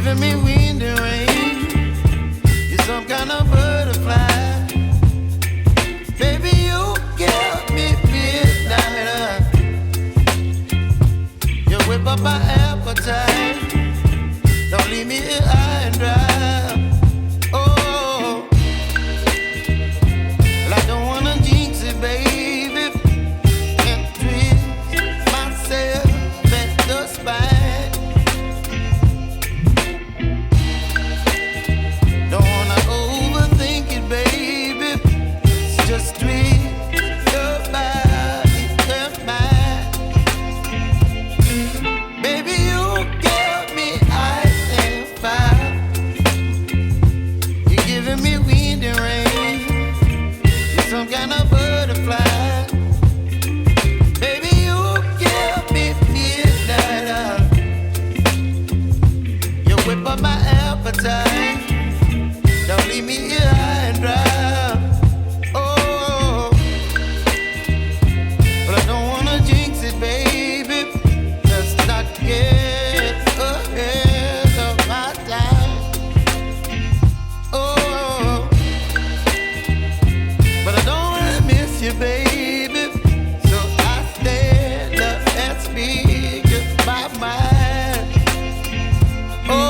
giving me wind and rain. You're some kind of butterfly. Baby, you give me midnight. You whip up my appetite. Don't leave me here high and dry. Oh, well, I don't wanna jinx it, baby. Can't twist myself at the spine. Don't wanna overthink it, baby. It's just twist your body and mine. Baby, you give me ice and fire. You're giving me wind and rain. You're some kind of butterfly. Baby, you give me midnight. You whip up my appetite. Don't leave me here high and dry. Oh, but I don't wanna jinx it, baby. Let's not get ahead of my time. Oh, but I don't wanna miss you, baby. So I stand up and speak my mind. Oh.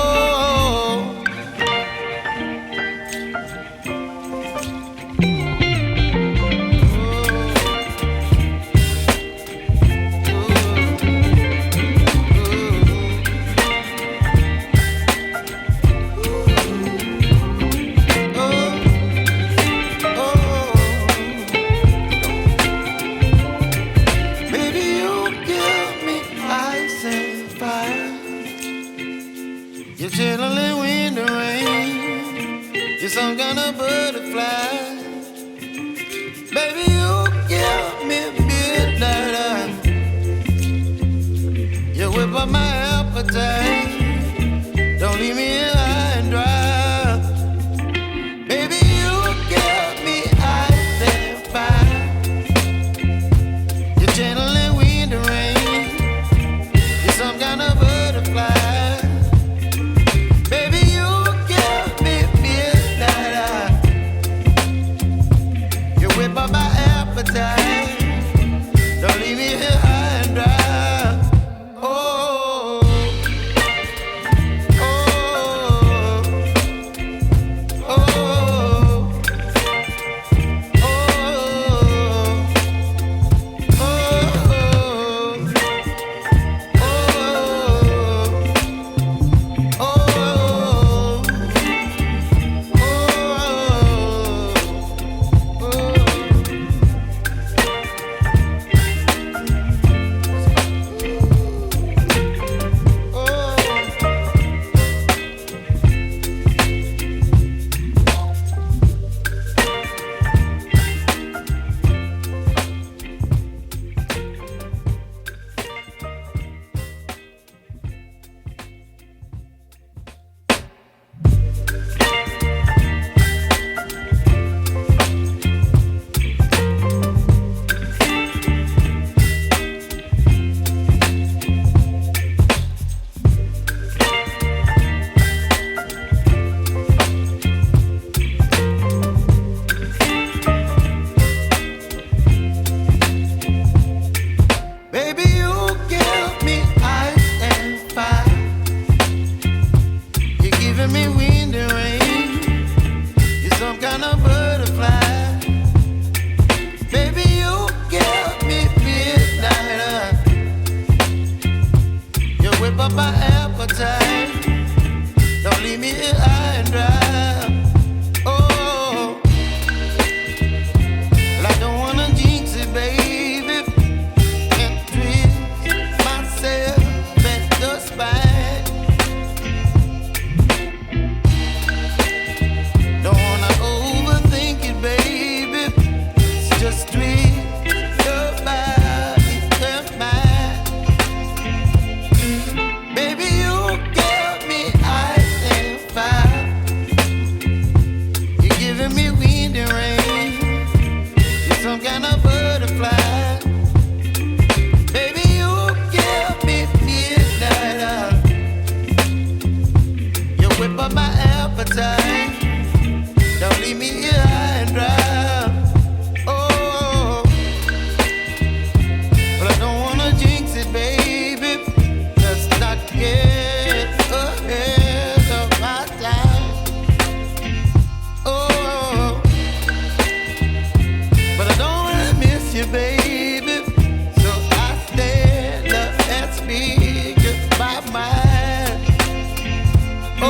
Baby, you give me ice and fire. You're chilling wind and rain. You're some kind of butterfly. Baby, you give me midnight. You whip up my appetite. Don't leave me here high and dry. Baby, you give me ice and fire. You're channeling wind and rain. You're some kind of butterfly. Baby, you give me midnight. You whip up my appetite. Don't leave me here high and dry. Oh, oh, oh, oh, baby, you give me ice and fire. You're giving me wind and rain. You're some kind of butterfly. Baby, you give me midnight. You whip up my appetite. Don't leave me here high and dry. Oh, well, I don't wanna jinx it, baby. Can't twist myself at the spine. Don't wanna overthink it, baby. It's just twist your body and mine. Baby, you give up my appetite. Don't leave me here high and dry. Oh, but I don't wanna jinx it, baby. Let's not get ahead of my time. Oh, but I don't wanna miss you, baby. So I stand up and speak just my mind. Oh,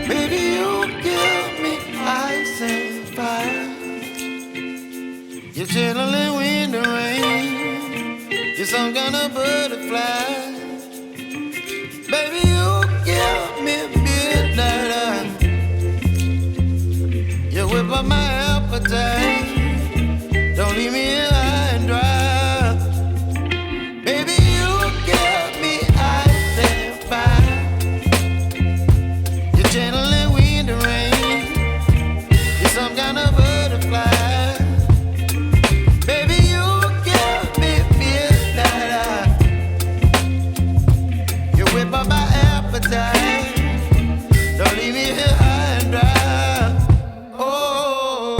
baby, you give me ice and fire. You're chilling in the rain. You're some kind of butterfly. Baby, you give me midnight. You whip up my appetite. Don't leave me here high and dry. Baby, you give me ice and fire. You're channeling wind and rain. You're some kind of butterfly. Baby, you give me midnight. You whip up my appetite. Don't leave me here high and dry. Oh,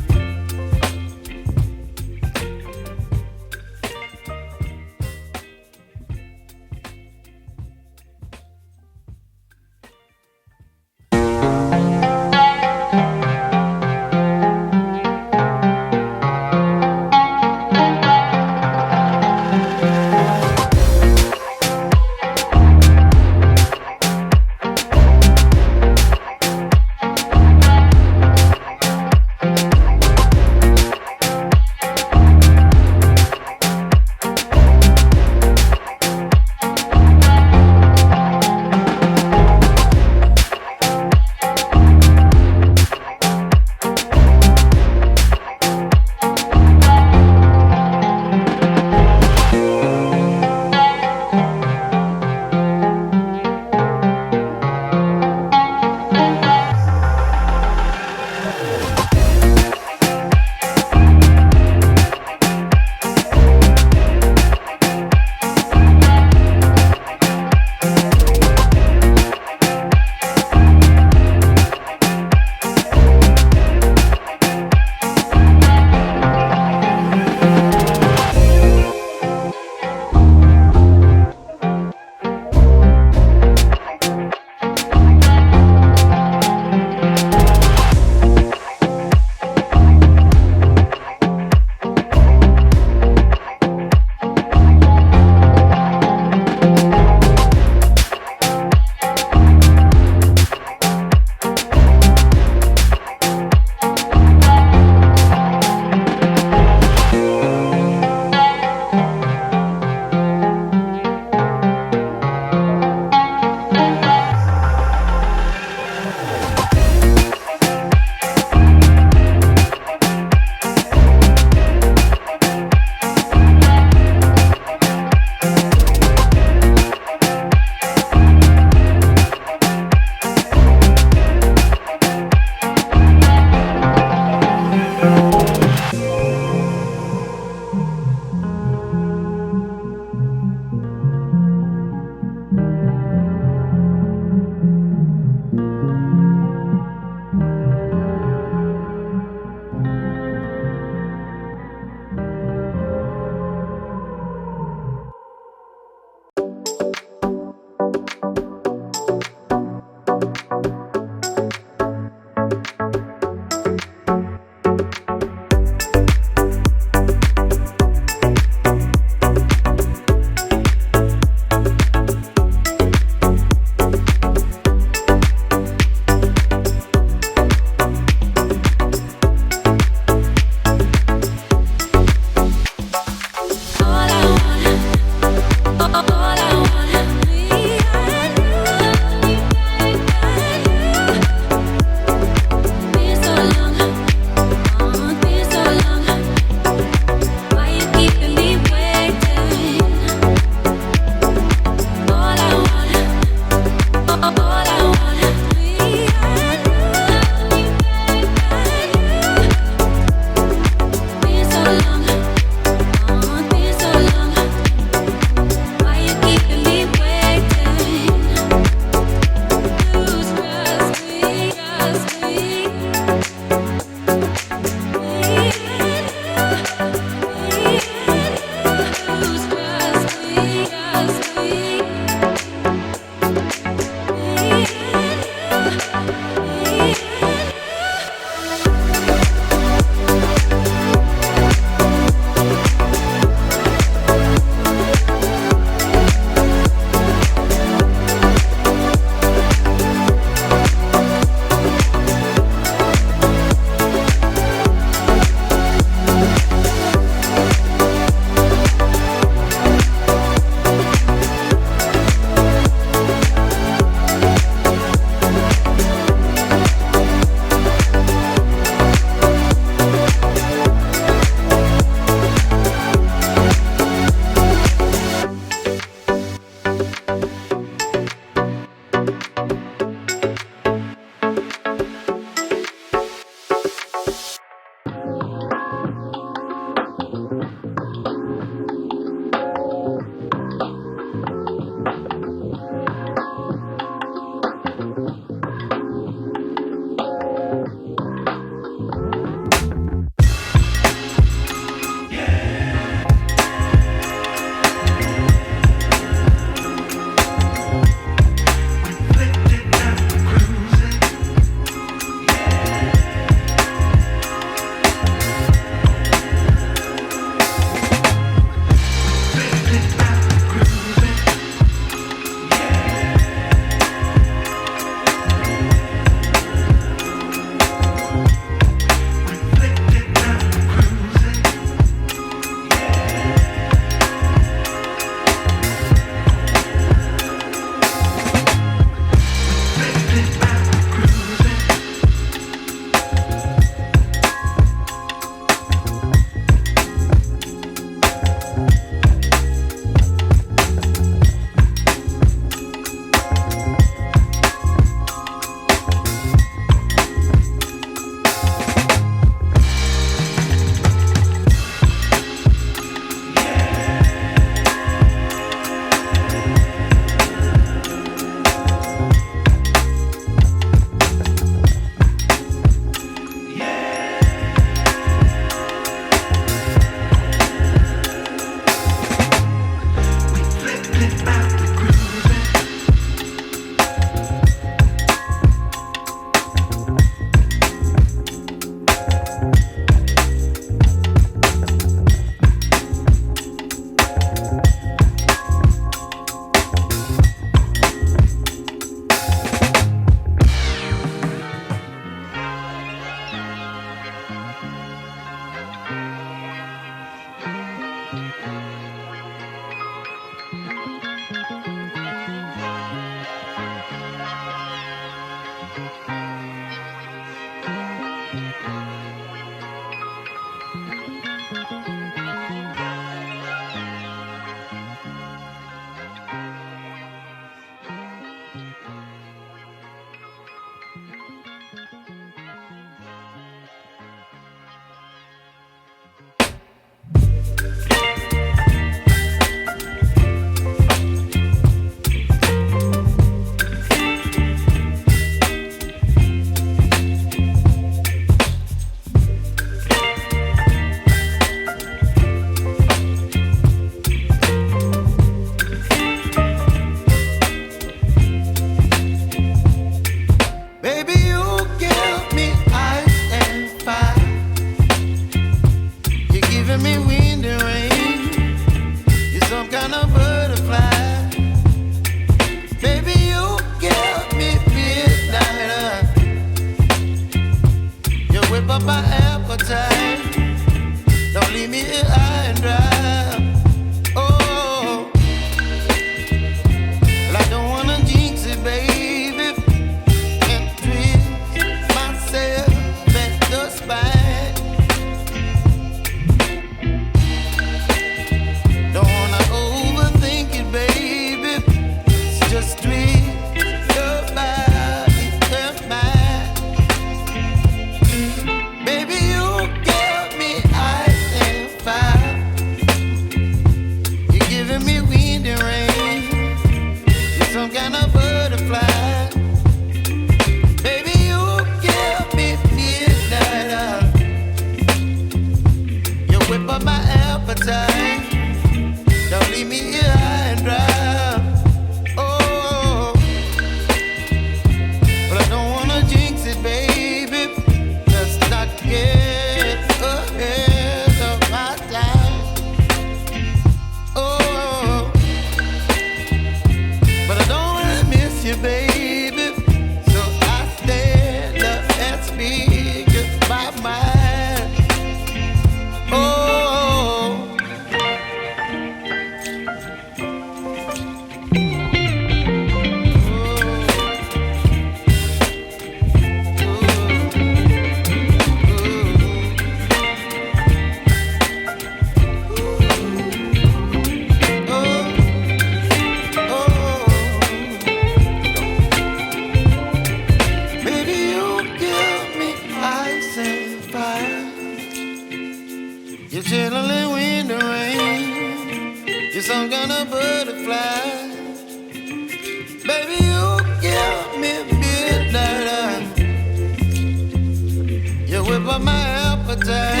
Whip up my appetite.